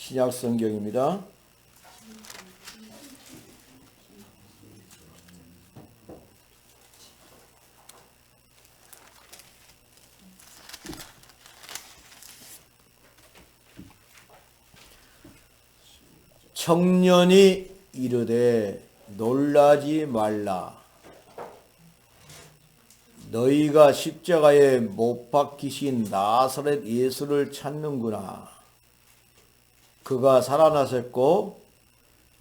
신약 성경입니다. 청년이 이르되 놀라지 말라. 너희가 십자가에 못 박히신 나사렛 예수를 찾는구나. 그가 살아나셨고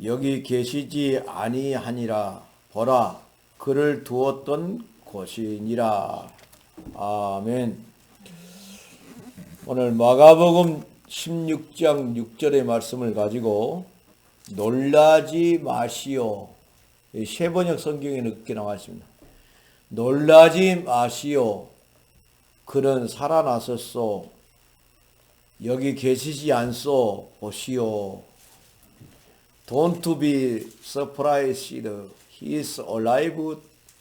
여기 계시지 아니하니라. 보라, 그를 두었던 곳이니라. 아멘. 오늘 마가복음 16장 6절의 말씀을 가지고 놀라지 마시오. 쉐번역 성경에 이렇게 나와 있습니다. 놀라지 마시오. 그는 살아나셨소. 여기 계시지 않소. 보시오. Don't be surprised. He is alive.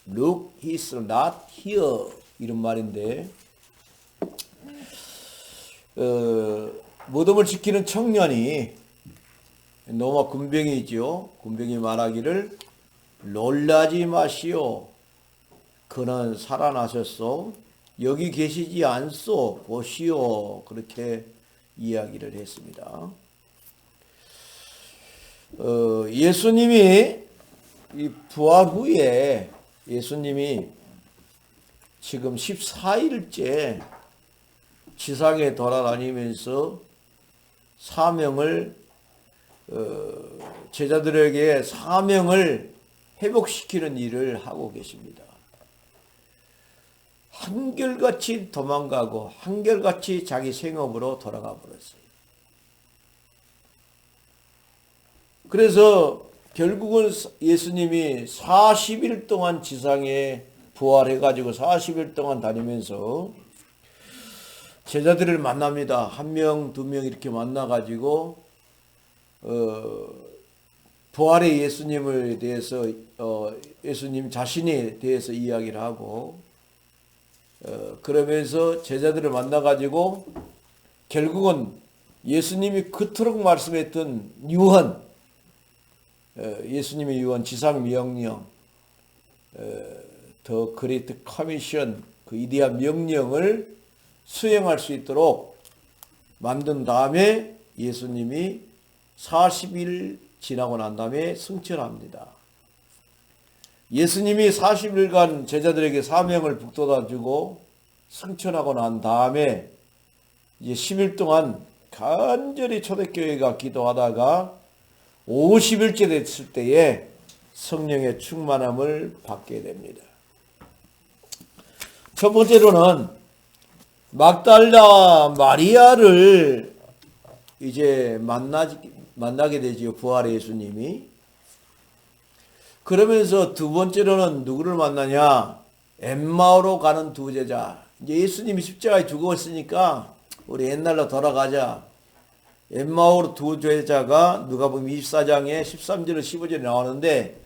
Look, he is not here. 이런 말인데, 무덤을 지키는 청년이 노마 군병이죠. 군병이 말하기를 놀라지 마시오. 그는 살아나셨소. 여기 계시지 않소. 보시오. 그렇게 이야기를 했습니다. 예수님이 이 부활 후에 예수님이 지금 14일째 지상에 돌아다니면서 사명을 제자들에게 사명을 회복시키는 일을 하고 계십니다. 한결같이 도망가고 한결같이 자기 생업으로 돌아가 버렸어요. 그래서 결국은 예수님이 40일 동안 지상에 부활해가지고 40일 동안 다니면서 제자들을 만납니다. 한 명, 두 명 이렇게 만나가지고 부활의 예수님을 대해서 예수님 자신에 대해서 이야기를 하고 그러면서 제자들을 만나가지고 결국은 예수님이 그토록 말씀했던 유언, 예수님의 유언, 지상 명령, 더 그레이트 커미션, 그 위대한 명령을 수행할 수 있도록 만든 다음에 예수님이 40일 지나고 난 다음에 승천합니다. 예수님이 40일간 제자들에게 사명을 북돋아주고 승천하고 난 다음에 이제 10일 동안 간절히 초대교회가 기도하다가 50일째 됐을 때에 성령의 충만함을 받게 됩니다. 첫 번째로는 막달라 마리아를 이제 만나게 되지요. 부활의 예수님이. 그러면서 두 번째로는 누구를 만나냐? 엠마오로 가는 두 제자. 이제 예수님이 십자가에 죽었으니까 우리 옛날로 돌아가자. 엠마오로 두 제자가 누가복음 24장에 13절에 15절에 나오는데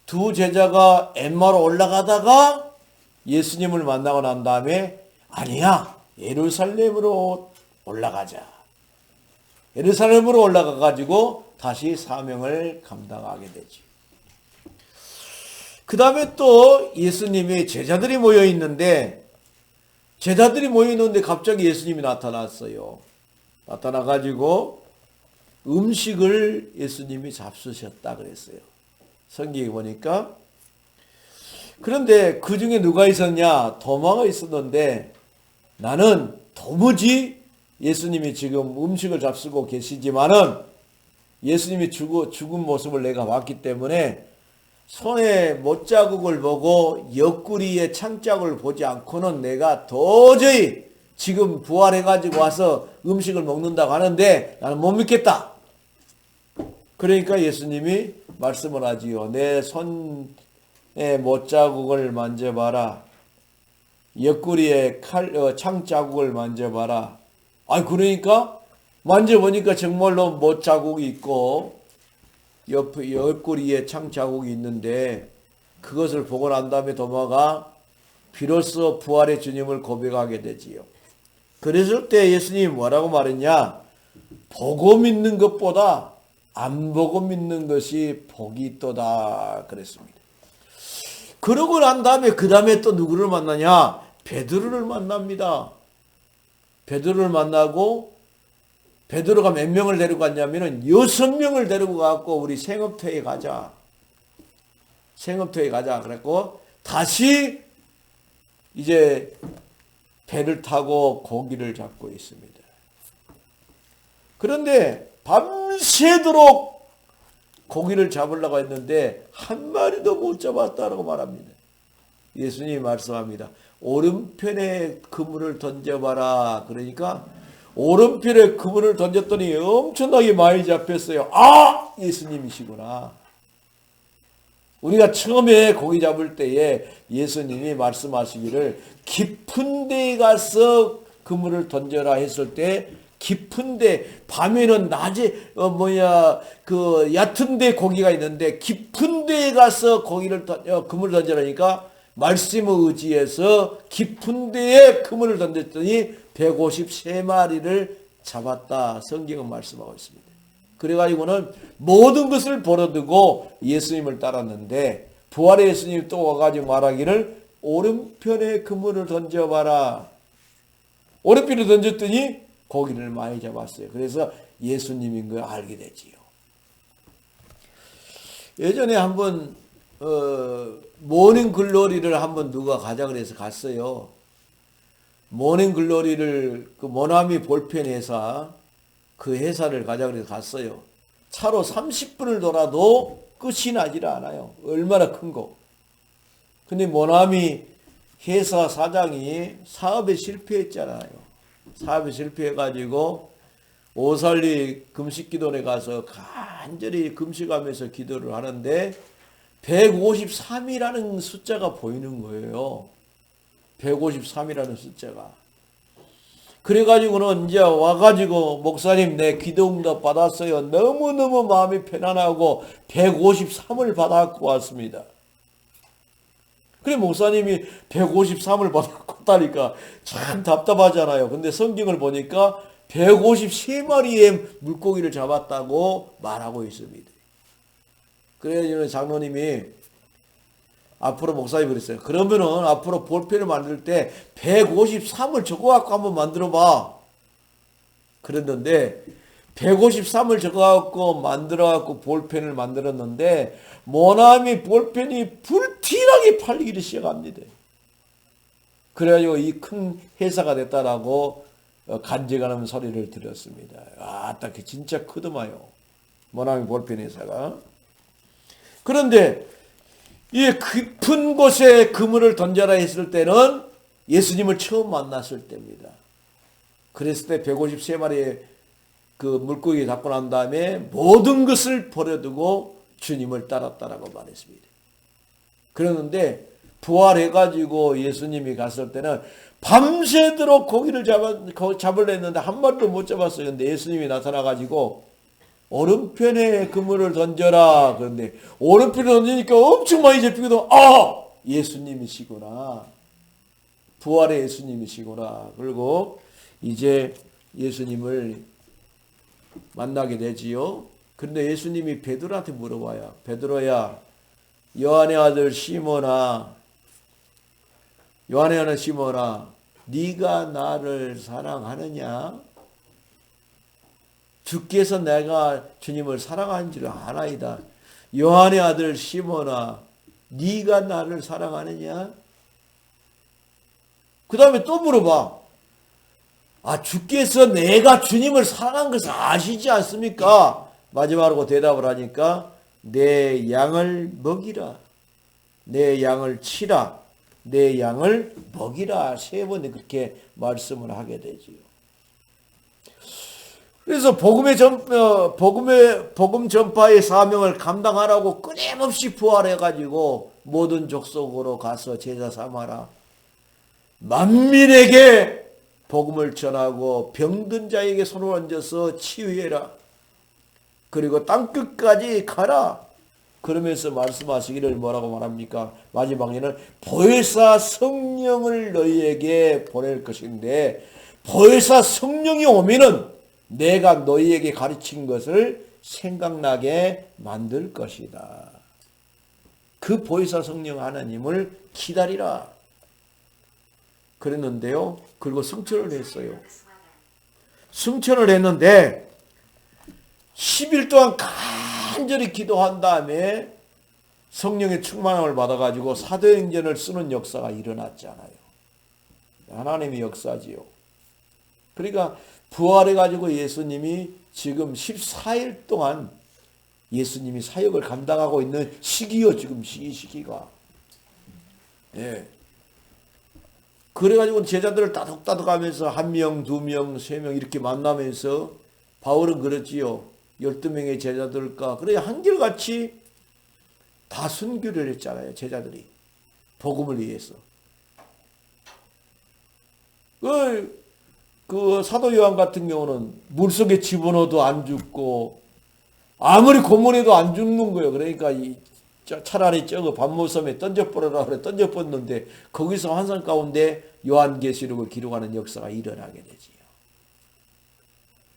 두 제자가 엠마오로 올라가다가 예수님을 만나고 난 다음에 아니야, 예루살렘으로 올라가자. 예루살렘으로 올라가 가지고 다시 사명을 감당하게 되지. 그 다음에 또 예수님이 제자들이 모여 있는데 갑자기 예수님이 나타났어요. 나타나 가지고 음식을 예수님이 잡수셨다 그랬어요. 성경에 보니까. 그런데 그 중에 누가 있었냐? 도마가 있었는데 나는 도무지 예수님이 지금 음식을 잡수고 계시지만은 예수님이 죽은 모습을 내가 봤기 때문에 손에 못자국을 보고 옆구리에 창자국을 보지 않고는 내가 도저히 지금 부활해가지고 와서 음식을 먹는다고 하는데 나는 못 믿겠다. 그러니까 예수님이 말씀을 하지요. 내 손에 못자국을 만져봐라. 옆구리에 창자국을 만져봐라. 그러니까 만져보니까 정말로 못자국이 있고 옆구리에 창자국이 있는데 그것을 보고 난 다음에 도마가 비로소 부활의 주님을 고백하게 되지요. 그랬을 때 예수님이 뭐라고 말했냐? 보고 믿는 것보다 안 보고 믿는 것이 복이 있도다 그랬습니다. 그러고 난 다음에 그 다음에 또 누구를 만나냐? 베드로를 만납니다. 베드로를 만나고 베드로가 몇 명을 데리고 갔냐면은 6명을 데리고 가고 우리 생업터에 가자. 생업터에 가자. 그랬고 다시 이제 배를 타고 고기를 잡고 있습니다. 그런데 밤새도록 고기를 잡으려고 했는데 한 마리도 못 잡았다고 말합니다. 예수님이 말씀합니다. 오른편에 그물을 던져봐라. 그러니까 오른편에 그물을 던졌더니 엄청나게 많이 잡혔어요. 아! 예수님이시구나. 우리가 처음에 고기 잡을 때에 예수님이 말씀하시기를 깊은 데에 가서 그물을 던져라 했을 때 깊은데 밤에는 낮에 얕은 데 고기가 있는데 깊은 데에 가서 그물을 던져라니까 말씀을 의지해서 깊은 데에 그물을 던졌더니 153마리를 잡았다. 성경은 말씀하고 있습니다. 그래가지고는 모든 것을 버려두고 예수님을 따랐는데 부활의 예수님이 또 와가지고 말하기를 오른편에 그물을 던져봐라. 오른편에 던졌더니 고기를 많이 잡았어요. 그래서 예수님인 걸 알게 되지요. 예전에 한번 모닝글로리를 한번 누가 가자 그래서 갔어요. 모닝글로리를 그 모나미 볼펜 회사 그 회사를 가자 그래서 갔어요. 차로 30분을 돌아도 끝이 나질 않아요. 얼마나 큰 거. 근데 모나미 회사 사장이 사업에 실패했잖아요. 사업에 실패해가지고 오살리 금식기도원에 가서 간절히 금식하면서 기도를 하는데 153이라는 숫자가 보이는 거예요. 153이라는 숫자가. 그래가지고는 이제 와가지고 목사님 내 기도응답 받았어요. 너무너무 마음이 편안하고 153을 받아갖고 왔습니다. 그래 목사님이 153을 받아갖고 왔다니까 참 답답하잖아요. 근데 성경을 보니까 153마리의 물고기를 잡았다고 말하고 있습니다. 그래서 장로님이 앞으로 목사님이 그랬어요. 그러면은 앞으로 볼펜을 만들 때 153을 적어갖고 한번 만들어봐. 그랬는데 153을 적어갖고 만들어갖고 볼펜을 만들었는데 모나미 볼펜이 불티나게 팔리기 시작합니다. 그래가지고 이 큰 회사가 됐다라고 간증하는 소리를 들었습니다. 아, 딱 진짜 크더마요. 모나미 볼펜 회사가. 그런데 이 깊은 곳에 그물을 던져라 했을 때는 예수님을 처음 만났을 때입니다. 그랬을 때 153마리의 그 물고기 잡고 난 다음에 모든 것을 버려두고 주님을 따랐다라고 말했습니다. 그러는데 부활해가지고 예수님이 갔을 때는 밤새도록 고기를 잡으려 했는데 한 마리도 못 잡았어요. 근데 예수님이 나타나가지고 오른편에 그물을 던져라. 그런데 오른편에 던지니까 엄청 많이 잡히거든. 아! 예수님이시구나. 부활의 예수님이시구나. 그리고 이제 예수님을 만나게 되지요. 그런데 예수님이 베드로한테 물어봐요. 베드로야, 요한의 아들 시몬아, 네가 나를 사랑하느냐? 주께서 내가 주님을 사랑하는 줄 아나이다. 요한의 아들 시몬아, 네가 나를 사랑하느냐? 그 다음에 또 물어봐. 아, 주께서 내가 주님을 사랑한 것을 아시지 않습니까? 마지막으로 대답을 하니까 내 양을 먹이라. 내 양을 치라. 내 양을 먹이라. 3번 그렇게 말씀을 하게 되지요. 그래서 복음 전파의 사명을 감당하라고 끊임없이 부활해가지고 모든 족속으로 가서 제자 삼아라. 만민에게 복음을 전하고 병든 자에게 손을 얹어서 치유해라. 그리고 땅끝까지 가라. 그러면서 말씀하시기를 뭐라고 말합니까? 마지막에는 보혜사 성령을 너희에게 보낼 것인데 보혜사 성령이 오면은 내가 너희에게 가르친 것을 생각나게 만들 것이다. 그 보혜사 성령 하나님을 기다리라. 그랬는데요. 그리고 승천을 했어요. 승천을 했는데 10일 동안 간절히 기도한 다음에 성령의 충만함을 받아가지고 사도행전을 쓰는 역사가 일어났잖아요. 하나님의 역사지요. 그러니까 부활해가지고 예수님이 지금 14일 동안 예수님이 사역을 감당하고 있는 시기요. 지금 이 시기가. 예. 그래가지고 제자들을 따둑따둑 하면서 1명, 2명, 3명 이렇게 만나면서 바울은 그랬지요. 12명의 제자들과 그래 한결같이 다 순교를 했잖아요. 제자들이. 복음을 위해서. 그 사도 요한 같은 경우는 물속에 집어넣어도 안 죽고 아무리 고문해도 안 죽는 거예요. 그러니까 차라리 저거 밤모섬에 던져버려라 그래 던져버렸는데 거기서 환상 가운데 요한계시록을 기록하는 역사가 일어나게 되지요.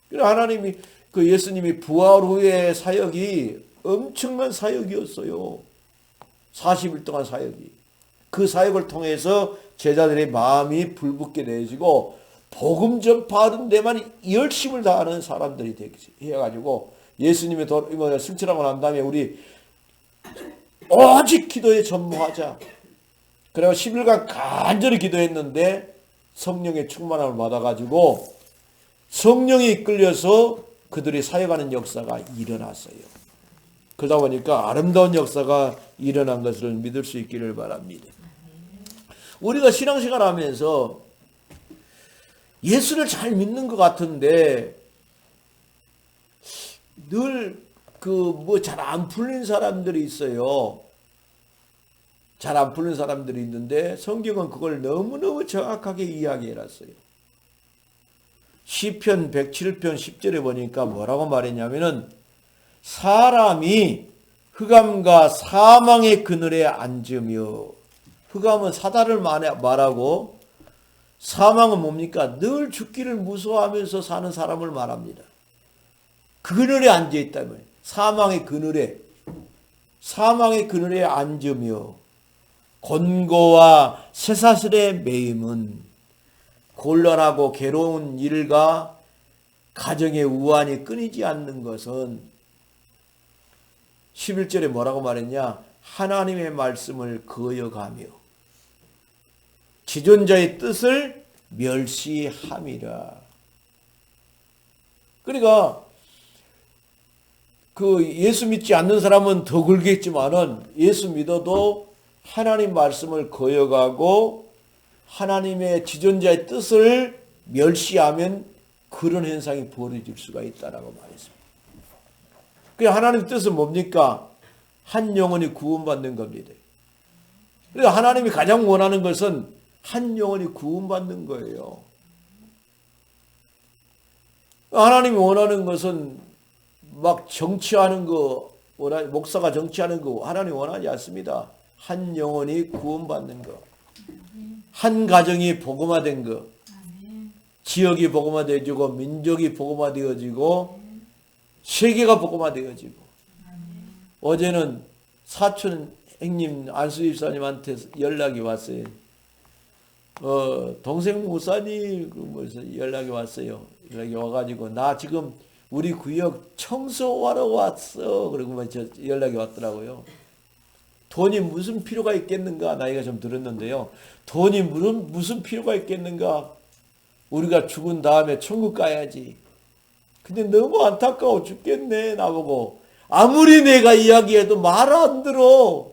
그래서 하나님이 그 예수님이 부활 후의 사역이 엄청난 사역이었어요. 40일 동안 사역이. 그 사역을 통해서 제자들의 마음이 불붙게 되어지고 복음 전파하는 데만 열심을 다하는 사람들이 해가지고 예수님의 승천하고 난 다음에 우리 오직 기도에 전무하자. 그리고 10일간 간절히 기도했는데 성령의 충만함을 받아가지고 성령이 이끌려서 그들이 사역하는 역사가 일어났어요. 그러다 보니까 아름다운 역사가 일어난 것을 믿을 수 있기를 바랍니다. 우리가 신앙생활 하면서 예수를 잘 믿는 것 같은데 늘 잘 안 풀린 사람들이 있어요. 잘 안 풀린 사람들이 있는데 성경은 그걸 너무너무 정확하게 이야기해놨어요. 시편 107편 10절에 보니까 뭐라고 말했냐면은 사람이 흑암과 사망의 그늘에 앉으며, 흑암은 사다를 말하고 사망은 뭡니까? 늘 죽기를 무서워하면서 사는 사람을 말합니다. 그 그늘에 앉아있다면 사망의 그늘에 앉으며 곤고와 쇠사슬에 매임은 곤란하고 괴로운 일과 가정의 우환이 끊이지 않는 것은 11절에 뭐라고 말했냐? 하나님의 말씀을 거역하며 지존자의 뜻을 멸시함이라. 그러니까 예수 믿지 않는 사람은 더 그러겠지만은 예수 믿어도 하나님 말씀을 거역하고 하나님의 지존자의 뜻을 멸시하면 그런 현상이 벌어질 수가 있다라고 말했습니다. 그 하나님의 뜻은 뭡니까? 한 영혼이 구원받는 겁니다. 그래서 하나님이 가장 원하는 것은 한 영혼이 구원받는 거예요. 하나님이 원하는 것은 막 정치하는 거, 목사가 정치하는 거 하나님 원하지 않습니다. 한 영혼이 구원받는 거, 한 가정이 복음화된 거, 지역이 복음화되어지고 민족이 복음화되어지고 세계가 복음화되어지고. 어제는 사촌 형님 안수 집사님한테 연락이 왔어요. 동생 목사님 연락이 왔어요. 연락이 와가지고 나 지금 우리 구역 청소하러 왔어. 그리고 연락이 왔더라고요. 돈이 무슨 필요가 있겠는가? 나이가 좀 들었는데요. 돈이 무슨 필요가 있겠는가? 우리가 죽은 다음에 천국 가야지. 근데 너무 안타까워 죽겠네. 나보고. 아무리 내가 이야기해도 말 안 들어.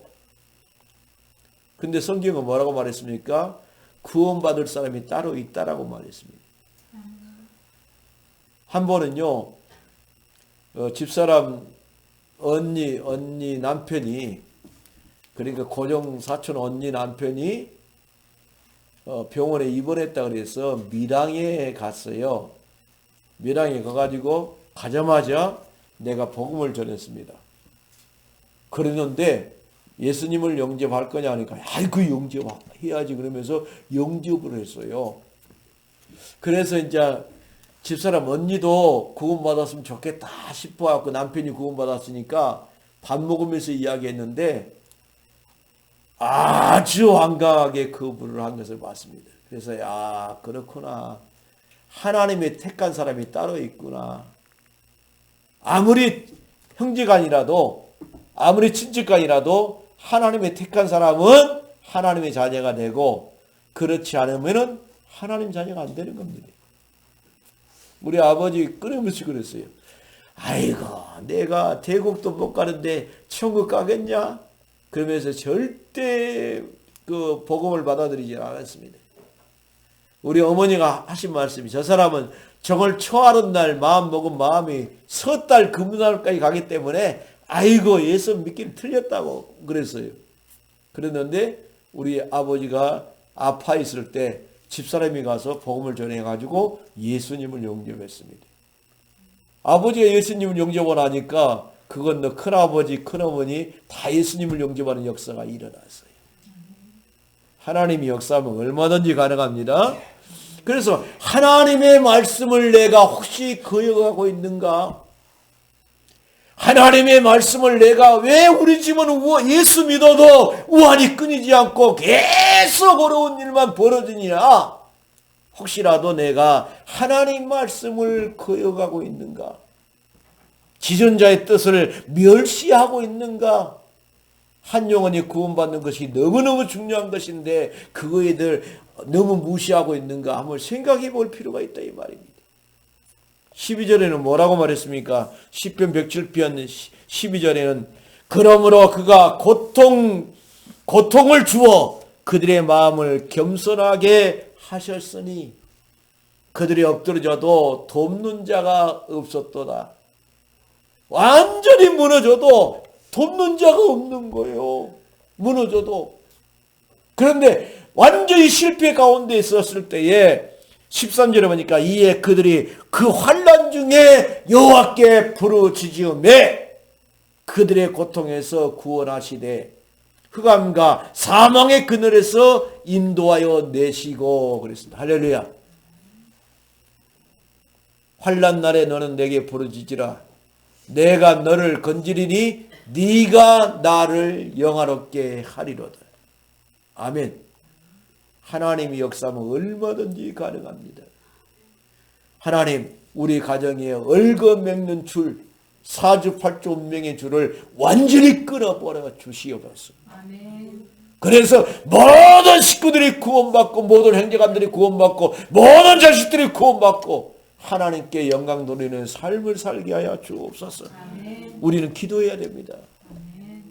근데 성경은 뭐라고 말했습니까? 구원받을 사람이 따로 있다라고 말했습니다. 한 번은요, 집사람 언니 남편이, 그러니까 고정 사촌 언니 남편이 병원에 입원했다 그래서 밀양에 갔어요. 밀양에 가가지고 가자마자 내가 복음을 전했습니다. 그랬는데 예수님을 영접할 거냐 하니까 아이고 영접해야지 그러면서 영접을 했어요. 그래서 이제 집사람 언니도 구원받았으면 좋겠다 싶어갖고 남편이 구원받았으니까 밥 먹으면서 이야기했는데 아주 완강하게 거부를 한 것을 봤습니다. 그래서 야 그렇구나. 하나님의 택한 사람이 따로 있구나. 아무리 형제간이라도 아무리 친척간이라도 하나님의 택한 사람은 하나님의 자녀가 되고 그렇지 않으면은 하나님 자녀가 안 되는 겁니다. 우리 아버지 끊임없이 그랬어요. 아이고 내가 대국도 못 가는데 천국 가겠냐? 그러면서 절대 그 복음을 받아들이지 않았습니다. 우리 어머니가 하신 말씀이 저 사람은 정월 초하룻 날 마음 먹은 마음이 섣달 금날까지 가기 때문에 아이고 예수 믿기는 틀렸다고 그랬어요. 그랬는데 우리 아버지가 아파 있을 때 집사람이 가서 복음을 전해가지고 예수님을 영접했습니다. 아버지가 예수님을 영접을 하니까 그건 너 큰아버지 큰어머니 다 예수님을 영접하는 역사가 일어났어요. 하나님이 역사하면 얼마든지 가능합니다. 그래서 하나님의 말씀을 내가 혹시 거역하고 있는가? 하나님의 말씀을 내가 왜 우리 집은 예수 믿어도 우환이 끊이지 않고 계속 어려운 일만 벌어지냐? 혹시라도 내가 하나님 말씀을 거역하고 있는가? 지존자의 뜻을 멸시하고 있는가? 한 영혼이 구원받는 것이 너무너무 중요한 것인데 그거에 들 너무 무시하고 있는가 한번 생각해 볼 필요가 있다 이 말입니다. 12절에는 뭐라고 말했습니까? 시편 107편 12절에는 그러므로 그가 고통을 주어 그들의 마음을 겸손하게 하셨으니 그들이 엎드러져도 돕는 자가 없었도다. 완전히 무너져도 돕는 자가 없는 거예요. 무너져도. 그런데 완전히 실패 가운데 있었을 때에 13절에 보니까 이에 그들이 그 환난 중에 여호와께 부르짖으매 그들의 고통에서 구원하시되 흑암과 사망의 그늘에서 인도하여 내시고 그랬습니다. 할렐루야. 환난 날에 너는 내게 부르짖으라. 내가 너를 건지리니 네가 나를 영화롭게 하리로다. 아멘. 하나님이 역사하면 얼마든지 가능합니다. 하나님 우리 가정에 얽어맺는 줄 사주팔조 운명의 줄을 완전히 끊어버려 주시옵소서. 아멘. 그래서 모든 식구들이 구원받고 모든 형제간들이 구원받고 모든 자식들이 구원받고 하나님께 영광 돌리는 삶을 살게 하여 주옵소서. 아멘. 우리는 기도해야 됩니다. 아멘.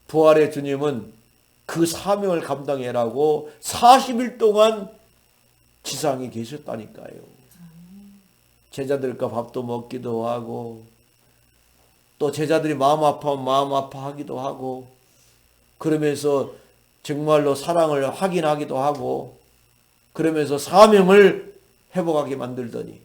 부활의 주님은 그 사명을 감당해라고 40일 동안 지상에 계셨다니까요. 제자들과 밥도 먹기도 하고 또 제자들이 마음 아파하면 마음 아파하기도 하고 그러면서 정말로 사랑을 확인하기도 하고 그러면서 사명을 회복하게 만들더니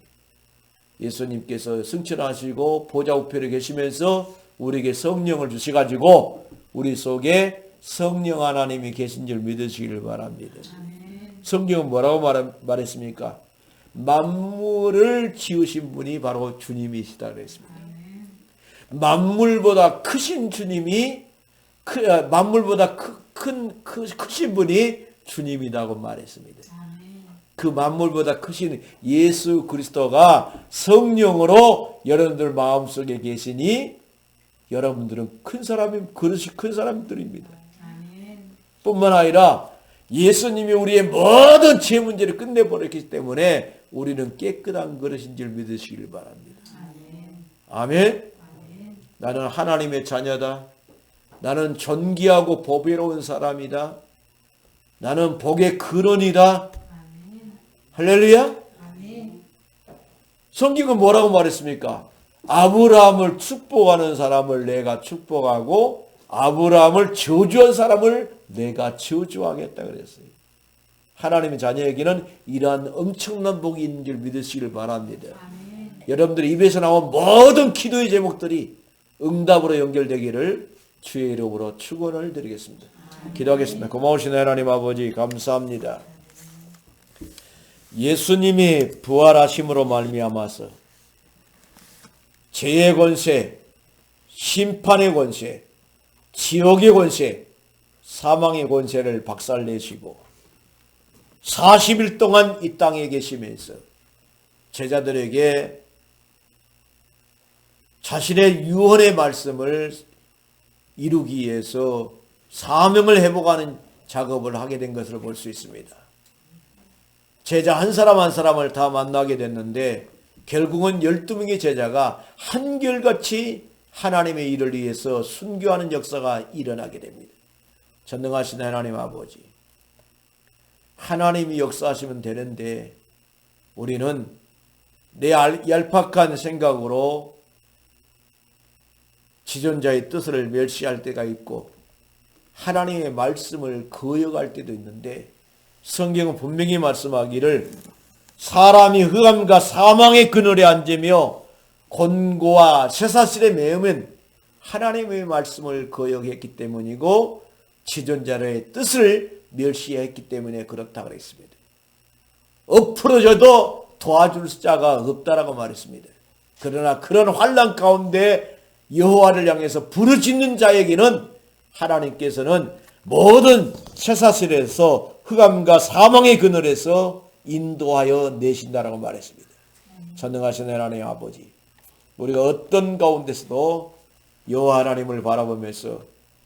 예수님께서 승천하시고 보좌 우편에 계시면서 우리에게 성령을 주셔가지고 우리 속에 성령 하나님이 계신 줄 믿으시길 바랍니다. 성경은 뭐라고 말했습니까? 만물을 지으신 분이 바로 주님이시다 그랬습니다. 만물보다 크신 주님이 만물보다 크신 분이 주님이라고 말했습니다. 그 만물보다 크신 예수 그리스도가 성령으로 여러분들 마음속에 계시니 여러분들은 큰 사람이 그릇이 큰 사람들입니다. 뿐만 아니라 예수님이 우리의 모든 죄 문제를 끝내버렸기 때문에 우리는 깨끗한 그릇인 줄 믿으시길 바랍니다. 아멘. 나는 하나님의 자녀다. 나는 존귀하고 보배로운 사람이다. 나는 복의 근원이다. 할렐루야. 성경은 뭐라고 말했습니까? 아브라함을 축복하는 사람을 내가 축복하고 아브라함을 저주한 사람을 내가 저주하겠다 그랬어요. 하나님의 자녀에게는 이러한 엄청난 복이 있는 줄 믿으시길 바랍니다. 아멘. 여러분들의 입에서 나온 모든 기도의 제목들이 응답으로 연결되기를 주의 이름으로 축원을 드리겠습니다. 아멘. 기도하겠습니다. 고마우신 하나님 아버지 감사합니다. 예수님이 부활하심으로 말미암아서 죄의 권세, 심판의 권세, 지옥의 권세, 사망의 권세를 박살내시고 40일 동안 이 땅에 계시면서 제자들에게 자신의 유언의 말씀을 이루기 위해서 사명을 회복하는 작업을 하게 된 것을 볼 수 있습니다. 제자 한 사람 한 사람을 다 만나게 됐는데 결국은 12명의 제자가 한결같이 하나님의 일을 위해서 순교하는 역사가 일어나게 됩니다. 전능하신 하나님 아버지, 하나님이 역사하시면 되는데 우리는 내 얄팍한 생각으로 지존자의 뜻을 멸시할 때가 있고 하나님의 말씀을 거역할 때도 있는데 성경은 분명히 말씀하기를 사람이 흑암과 사망의 그늘에 앉으며 곤고와 쇠사슬에 매으면 하나님의 말씀을 거역했기 때문이고 지존자의 뜻을 멸시했기 때문에 그렇다 그랬습니다. 엎으러져도 도와줄 자가 없다라고 말했습니다. 그러나 그런 환난 가운데 여호와를 향해서 부르짖는 자에게는 하나님께서는 모든 쇠사슬에서 흑암과 사망의 그늘에서 인도하여 내신다라고 말했습니다. 전능하신 하나님 아버지, 우리가 어떤 가운데서도 여호와 하나님을 바라보면서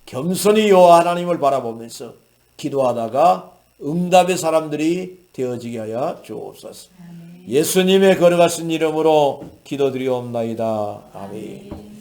겸손히 여호와 하나님을 바라보면서 기도하다가 응답의 사람들이 되어지게 하여 주옵소서. 예수님의 거룩하신 이름으로 기도드리옵나이다. 아멘.